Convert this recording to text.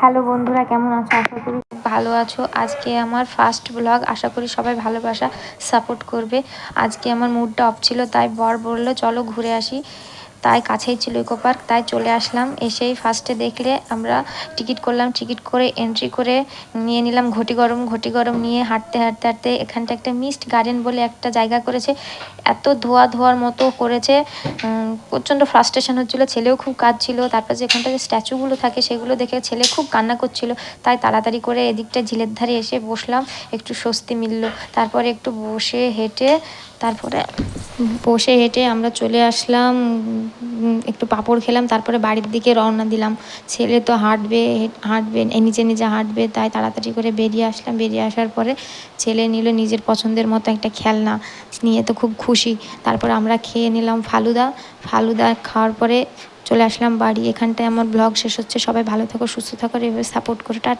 Hello বন্ধুরা, কেমন আছো? আশা করি ভালো আছো। আজকে আমার ফার্স্ট ব্লগ, আশা করি সবাই ভালোবাসা সাপোর্ট করবে। আজকে আমার মুডটা অফ ছিল, তাই বর বললো চলো ঘুরে আসি। তাই কাছেই ছিল ইকো পার্ক, তাই চলে আসলাম। এসেই ফার্স্টে দেখলে আমরা টিকিট করলাম, টিকিট করে এন্ট্রি করে নিয়ে নিলাম ঘটি গরম নিয়ে হাঁটতে হাঁটতে হাঁটতে এখানটা একটা মিস্ট গার্ডেন বলে একটা জায়গা করেছে। এত ধোয়ার মতো করেছে, প্রচণ্ড ফ্রাস্ট্রেশন হচ্ছিলো। ছেলেও খুব কাঁদছিল। তারপর যে এখানটা যে স্ট্যাচুগুলো থাকে সেগুলো দেখে ছেলে খুব কান্না করছিল। তাই তাড়াতাড়ি করে এদিকটা ঝিলের ধারে এসে বসলাম, একটু স্বস্তি মিলল। তারপরে একটু বসে হেঁটে আমরা চলে আসলাম, একটু পাঁপড় খেলাম, তারপরে বাড়ির দিকে রওনা দিলাম। ছেলে তো হাঁটবে নিজে নিজে হাঁটবে, তাই তাড়াতাড়ি করে বেরিয়ে আসলাম। বেরিয়ে আসার পরে ছেলে নিল নিজের পছন্দের মতো একটা খেলনা, নিয়ে তো খুব খুশি। তারপর আমরা খেয়ে নিলাম ফালুদা খাওয়ার পরে চলে আসলাম বাড়ি। এখানটায় আমার ব্লগ শেষ হচ্ছে। সবাই ভালো থাকো, সুস্থ থাকো, এভাবে সাপোর্ট করো। টাটা।